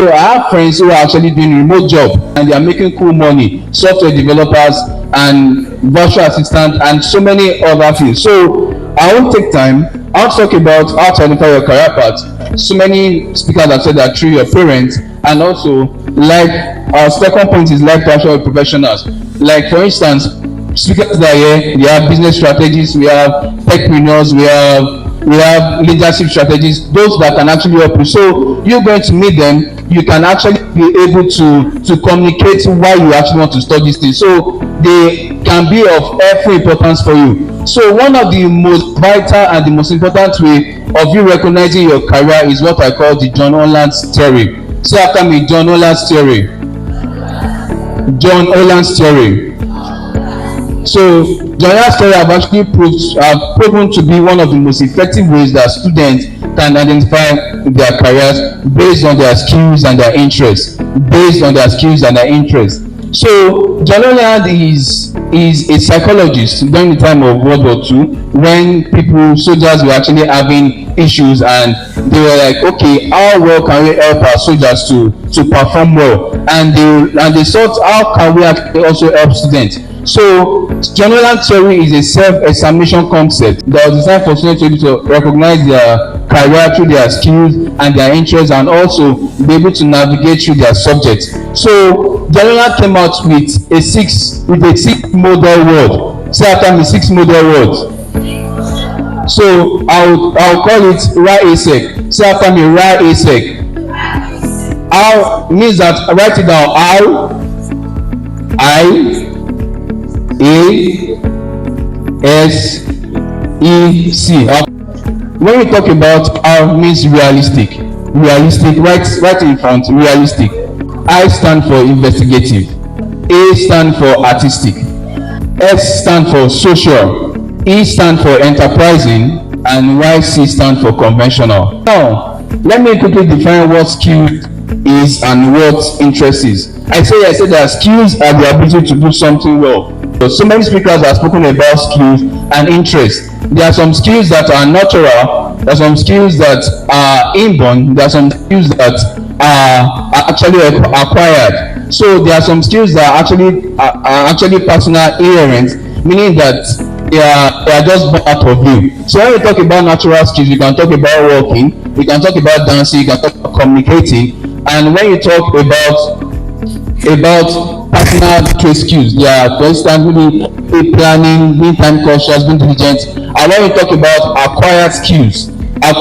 So I have friends who are actually doing remote job and they are making cool money, software developers and virtual assistants and so many other things. So I won't take time. I'll talk about how to identify your career path. So many speakers have said that through your parents, and also like our second point is life passion with professionals. Like for instance, speakers that are here, we have business strategists, we have techpreneurs, we have leadership strategies, those that can actually help you. So you're going to meet them, you can actually be able to communicate why you actually want to study this thing. So they can be of every importance for you. So one of the most vital and the most important way of you recognizing your career is what I call the John Holland's theory. Say after me, John Holland's theory. John Holland's theory. So John Holland's theory have actually proven to be one of the most effective ways that students can identify their careers based on their skills and their interests. Based on their skills and their interests. So John Holland is a psychologist during the time of World War II, when soldiers were actually having issues and they were like, okay, how well can we help our soldiers to perform well? And they thought, how can we actually also help students? So John Holland theory is a self-examination concept that was designed for students to be able to recognize their career through their skills and their interests, and also be able to navigate through their subjects. So John Holland came out with a six model word. Say after me, 6 model words. So I'll call it RASEC. Say after me, RASEC. How means that, write it down. RASEC. When we talk about R means realistic, write in front, realistic. I stand for investigative, A stand for artistic, S stand for social, E stand for enterprising, and YC stand for conventional. Now, let me quickly define what skill is and what interest is. I say that skills are the ability to do something well. So many speakers have spoken about skills and interest. There are some skills that are natural, there are some skills that are inborn, there are some skills that are actually acquired. So there are some skills that are actually personal inherent, meaning that they are just part of you. So when we talk about natural skills, we can talk about walking, we can talk about dancing, we can talk about communicating, and when you talk about personal trait skills, for instance, maybe planning, being time conscious, being diligent. And when we talk about acquired skills are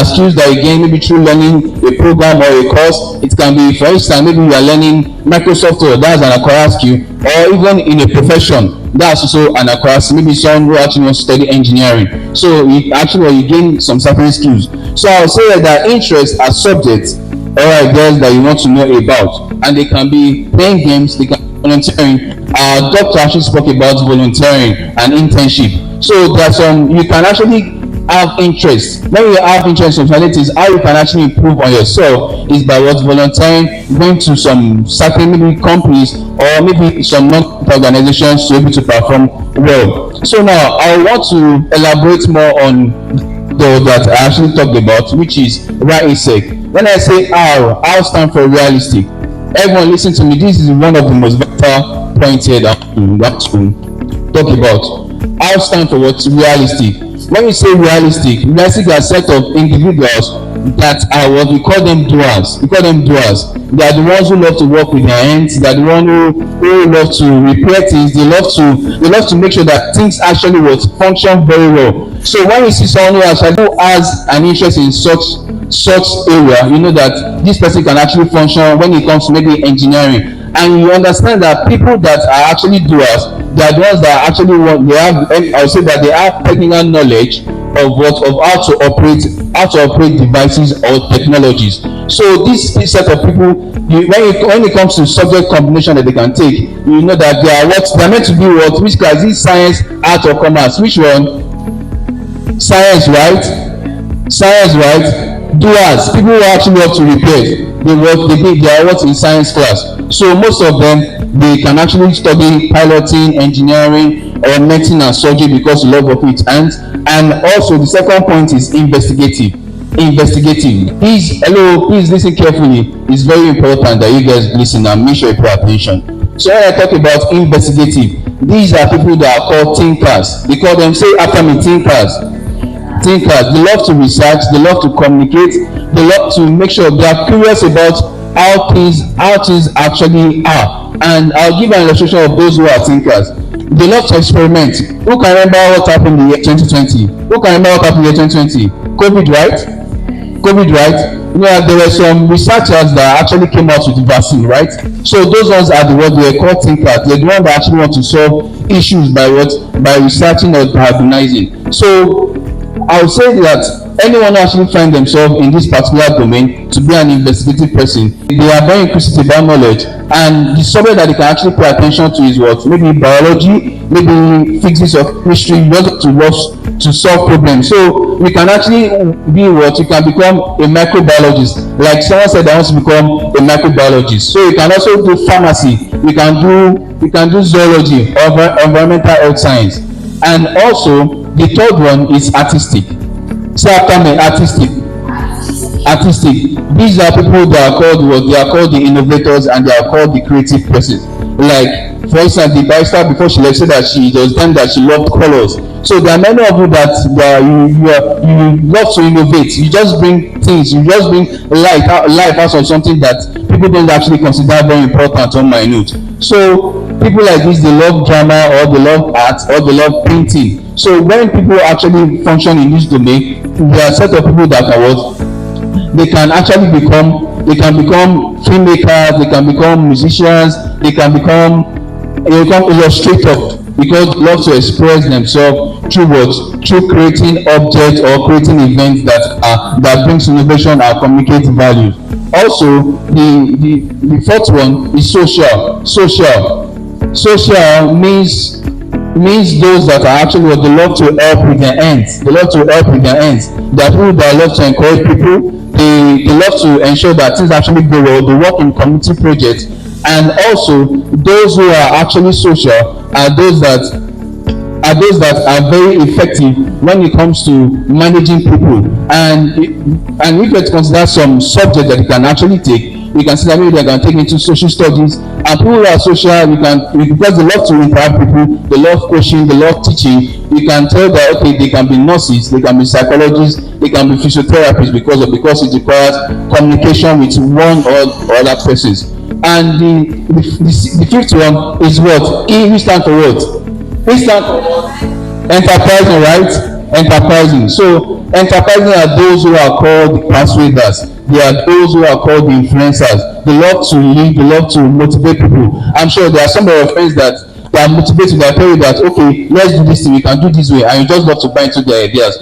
skills that you gain maybe through learning a program or a course. It can be, for instance, maybe you are learning Microsoft Word, that's an acquired skill, or even in a profession, that's also an acquired skill. Maybe someone who actually wants to study engineering. So you gain some certain skills. So I'll say that interests are subjects or ideas that you want to know about, and they can be playing games, they can be volunteering. Our doctor actually spoke about volunteering and internship. So there's you can actually have interest. When you have interest in realities, how you can actually improve on yourself is by volunteering, going to some certain maybe companies or maybe some non-profit organizations to be able to perform well. So now I want to elaborate more on that I actually talked about, which is RASEC. When I say R stands for realistic. Everyone listen to me, this is one of the most vital points here that we want to talk about. R stands for what's realistic. When you say realistic are a set of individuals that are what we call them doers. We call them doers. They are the ones who love to work with their hands. They are the ones who love to repair things. They love to make sure that things actually function very well. So when you see someone who has an interest in such area, you know that this person can actually function when it comes to maybe engineering. And you understand that people that are actually doers, they are the ones that actually I would say that they have technical knowledge of how to operate devices or technologies. So this set of people, when it comes to subject combination that they can take, you know that they are meant to be which class is science, art, or commerce. Which one? Science, right? Doers, people who actually have to repair. They are in science class. So most of them, they can actually study piloting, engineering, or medicine and surgery because they love of it. And also the second point is investigative. Investigative. Please listen carefully. It's very important that you guys listen and make sure you pay attention. So when I talk about investigative, these are people that are called thinkers. They call them, say after me, thinkers. Thinkers. They love to research, they love to communicate, they love to make sure they are curious about how things actually are. And I'll give an illustration of those who are thinkers. They love to experiment. Who can remember what happened in the year 2020? Who can remember what happened in the year 2020? COVID, right? COVID, right? There were some researchers that actually came out with the vaccine, right? So those ones are the ones they are called thinkers. They're the ones that actually want to solve issues by what? By researching or diagonizing. So I would say that anyone who actually find themselves in this particular domain to be an investigative person, they are very inquisitive about knowledge, and the subject that they can actually pay attention to is what? Maybe biology, maybe physics or chemistry. You want to solve problems. So we can actually be what? You can become a microbiologist. Like someone said, I want to become a microbiologist. So you can also do pharmacy. You can do zoology or environmental health science. And also the third one is artistic. Say after me, artistic. These are people that are called what? They are called the innovators, and they are called the creative persons. Like for instance, the barrister, before she left, said that there was time that she loved colors. So there are many of you that you love to innovate. You just bring things, you just bring life out of something that people don't actually consider very important or minute. So people like this, they love drama, or they love art, or they love painting. So when people actually function in this domain, there are a set of people that are what? They can become filmmakers, they can become musicians, they become illustrators, because they love to express themselves through what? Through creating objects or creating events that brings innovation and communicate values. Also, the fourth one is social. Social means those that are actually what? They love to help with their ends. They are people that love to encourage people. They love to ensure that things actually go well. They work in community projects. And also those who are actually social are those that are very effective when it comes to managing people. And if you consider some subject that you can actually take, you can see that maybe they can take into social studies. And people who are social, because they love to interact with people, they love coaching, they love teaching. You can tell that okay, they can be nurses, they can be psychologists, they can be physiotherapists, because it requires communication with one or other persons. And the fifth one is what? E, we stand for what? We stand for enterprising, right? Enterprising. So enterprising are those who are called persuaders. They are those who are called influencers. They love to lead, they love to motivate people. I'm sure there are some of your friends that are motivated, that tell you that okay, let's do this thing, we can do this way, and you just love to buy into their ideas.